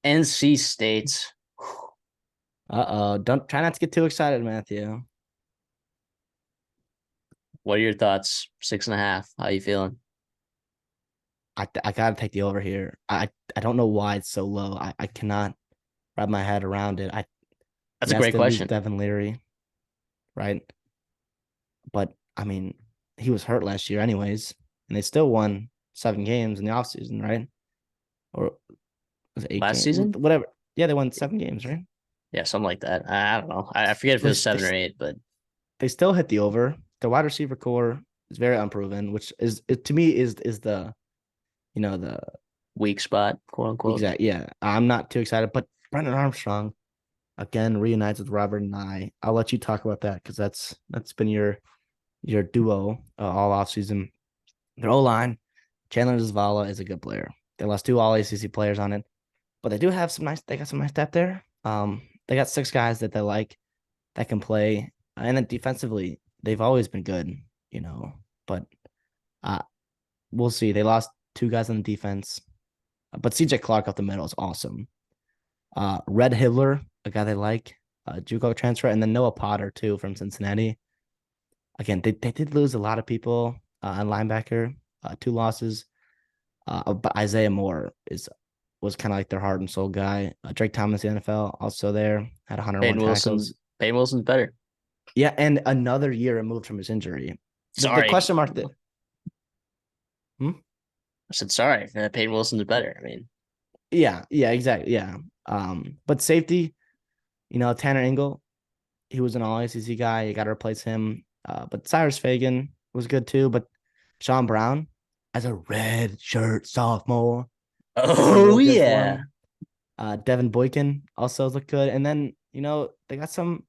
NC State. Don't try not to get too excited, Matthew. What are your thoughts? 6.5. How you feeling? I gotta take the over here. I don't know why it's so low. I cannot wrap my head around it. That's a Yes, great they lose question. Devin Leary, right? But I mean, he was hurt last year anyways, and they still won 7 games in the offseason, right? Or was it eight Last games? season? Whatever. Yeah, they won 7 games, right? Yeah, something like that. I don't know. I forget if it They, was they 7 or 8, but they still hit the over. The wide receiver core is very unproven, which is to me is the the weak spot, quote unquote. exact. Yeah, I'm not too excited, but Brendan Armstrong again reunites with Robert and I. I'll let you talk about that because that's been your duo all offseason. Their O line, Chandler Zavala is a good player. They lost 2 All ACC players on it, but they do have some nice. They got some nice depth there. They got 6 guys that they like that can play, and then defensively, they've always been good, you know. But uh, we'll see. They lost 2 guys on the defense, but CJ Clark up the middle is awesome. Red Hibbler, a guy they like, JUCO transfer, and then Noah Potter too from Cincinnati. Again, they did lose a lot of people on linebacker, 2 losses. But Isaiah Moore was kind of like their heart and soul guy. Drake Thomas, the NFL, also there, had 101 Peyton Wilson. tackles. Peyton Wilson's better. Yeah, and another year removed from his injury. The Sorry. question mark that I said sorry. Peyton Wilson's better. I mean, yeah, exactly. Yeah. But safety, Tanner Engel, he was an all ACC guy. You got to replace him. But Cyrus Fagan was good too. But Sean Brown, as a red shirt sophomore, looking oh real good for yeah. him. Devin Boykin also looked good. And then, they got some.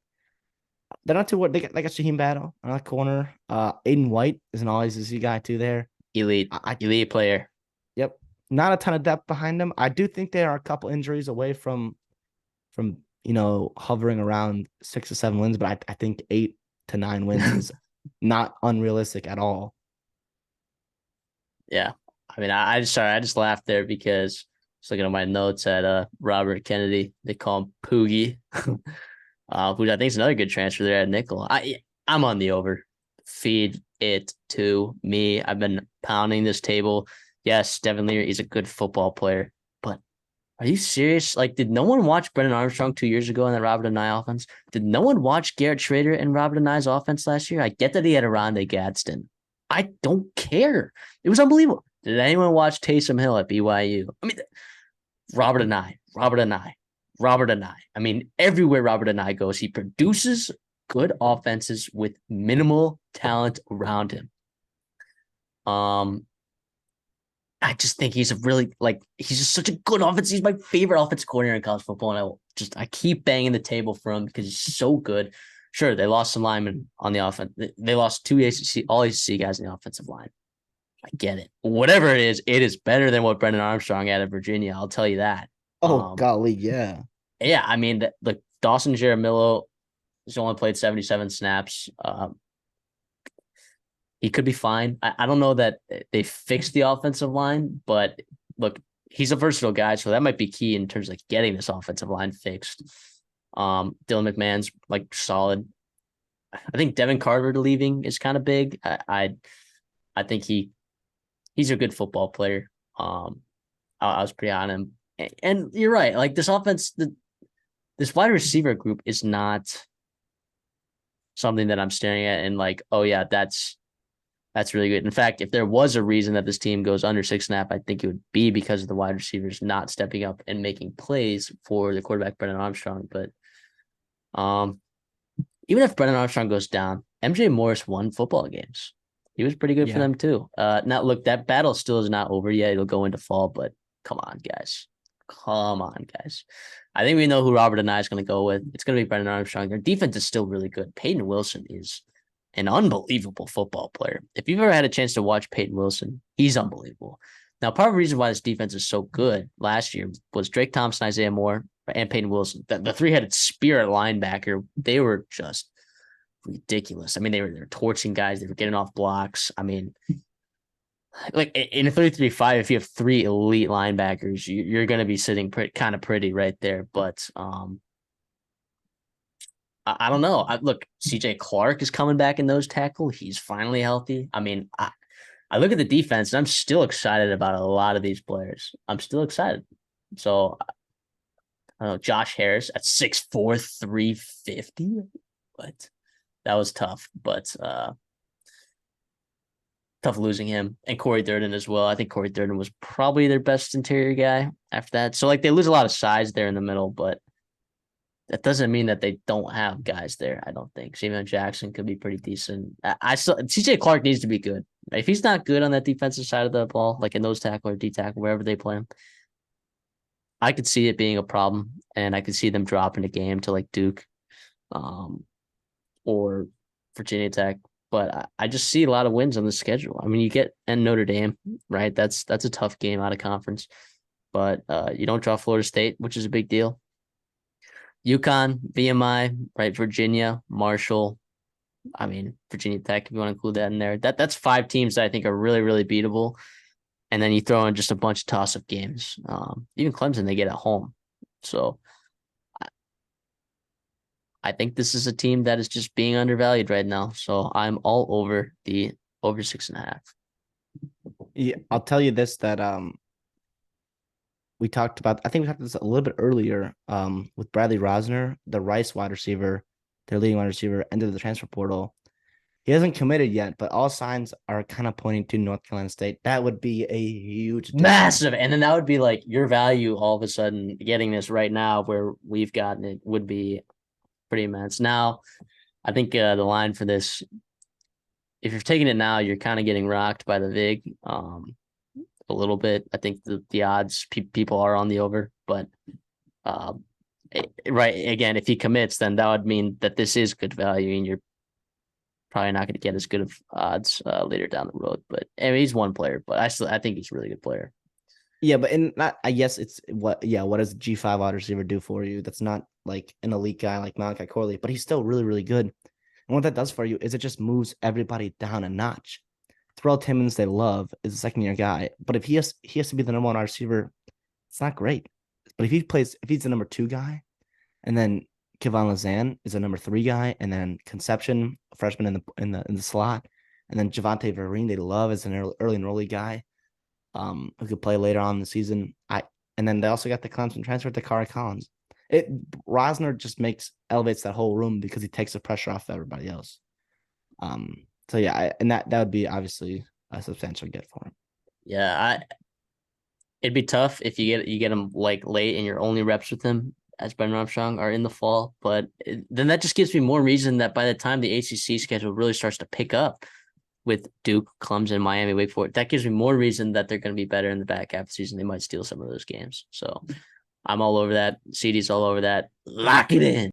They're not too what they got Shaheem Battle on that corner. Aiden White is an all ACC guy too there. Elite. I Elite player. Yep. Not a ton of depth behind them. I do think they are a couple injuries away from hovering around 6 to 7 wins, but I think 8 to 9 wins is not unrealistic at all. Yeah. I mean, I just laughed there because I was looking at my notes at Robert Kennedy. They call him Poogie, who I think is another good transfer there at nickel. I'm on the over. Feed it to me. I've been pounding this table. Yes, Devin Leary is a good football player, but are you serious? Like, did no one watch Brendan Armstrong 2 years ago in the Robert and Nye offense? Did no one watch Garrett Schrader in Robert and Nye's offense last year? I get that he had a Rondé Gadsden. I don't care. It was unbelievable. Did anyone watch Taysom Hill at BYU? I mean, Robert and Nye, Robert and Nye, Robert and Nye. I mean, everywhere Robert and Nye goes, he produces good offenses with minimal talent around him. I just think he's he's just such a good offense. He's my favorite offensive coordinator in college football. And I keep banging the table for him because he's so good. Sure, they lost some linemen on the offense. They lost 2 all ACC guys in the offensive line. I get it. Whatever it is better than what Brendan Armstrong had at Virginia. I'll tell you that. Oh golly, yeah. Yeah, I mean, the Dawson Jaramillo has only played 77 snaps. He could be fine. I don't know that they fixed the offensive line, but look, he's a versatile guy, so that might be key in terms of getting this offensive line fixed. Dylan McMahon's solid. I think Devin Carter leaving is kind of big. I think he's a good football player. I was pretty on him, and you're right. Like this offense, this wide receiver group is not something that I'm staring at and oh yeah, that's really good. In fact, if there was a reason that this team goes under 6.5, I think it would be because of the wide receivers not stepping up and making plays for the quarterback, Brendan Armstrong. But even if Brendan Armstrong goes down, MJ Morris won football games. He was pretty good for Yeah. them too. Now, look, that battle still is not over yet. It'll go into fall, but come on, guys. Come on, guys. I think we know who Robert and I is going to go with. It's going to be Brendan Armstrong. Their defense is still really good. Peyton Wilson is an unbelievable football player. If you've ever had a chance to watch Peyton Wilson, he's unbelievable. Now, part of the reason why this defense is so good last year was Drake Thompson, Isaiah Moore, and Peyton Wilson. The three-headed spear at linebacker, they were just ridiculous. I mean, they were torching guys. They were getting off blocks. I mean, Like in a 3-3-5, if you have three elite linebackers, you're going to be sitting kind of pretty right there. But I don't know. Look, CJ Clark is coming back in nose tackle. He's finally healthy. I mean, I look at the defense and I'm still excited about a lot of these players. I'm still excited. So I don't know, Josh Harris at 6'4", 350. But that was tough. But tough losing him. And Corey Durden as well. I think Corey Durden was probably their best interior guy after that. So like they lose a lot of size there in the middle, but that doesn't mean that they don't have guys there. I don't think Samuel Jackson could be pretty decent. I still CJ Clark needs to be good. If he's not good on that defensive side of the ball, like in nose tackle or D tackle, wherever they play him, I could see it being a problem, and I could see them dropping a game to like Duke, or Virginia Tech. But I just see a lot of wins on the schedule. I mean, you get and Notre Dame, right? That's a tough game out of conference, but you don't draw Florida State, which is a big deal. UConn, VMI, right? Virginia, Marshall. I mean, Virginia Tech, if you want to include that in there. That's five teams that I think are really, really beatable. And then you throw in just a bunch of toss-up games. Even Clemson, they get at home. So I think this is a team that is just being undervalued right now. So I'm all over the over 6.5. Yeah, I'll tell you this that we talked about. I think we talked about this a little bit earlier. With Bradley Rosner, the Rice wide receiver, their leading wide receiver, entered the transfer portal. He hasn't committed yet, but all signs are kind of pointing to North Carolina State. That would be a huge Massive. And then that would be like your value all of a sudden getting this right now where we've gotten it would be pretty immense. Now, I think the line for this, if you're taking it now, you're kind of getting rocked by the VIG a little bit. I think the odds people are on the over, but right, again, if he commits, then that would mean that this is good value and you're probably not going to get as good of odds later down the road. But I mean, he's one player, but I think he's a really good player. Yeah, but in not, I guess it's what does G5 wide receiver do for you? That's not like an elite guy like Malachi Corley, but he's still really, really good. And what that does for you is it just moves everybody down a notch. Terrell Timmons, they love, is a second-year guy, but if he has to be the number one wide receiver, it's not great. But if he's the number two guy, and then Kevon Lazan is a number three guy, and then Conception, a freshman in the slot, and then Javante Vereen, they love as an early enrollee guy, who could play later on in the season. And then they also got the Clemson transfer to Kari Collins. Rosner just elevates that whole room because he takes the pressure off everybody else. So yeah, and that would be obviously a substantial get for him. Yeah, it'd be tough if you get him like late and your only reps with him as Brendan Armstrong are in the fall. But then that just gives me more reason that by the time the ACC schedule really starts to pick up with Duke, Clemson, Miami, Wake Forest, that gives me more reason that they're going to be better in the back half of the season. They might steal some of those games. So I'm all over that. CD's all over that. Lock it in.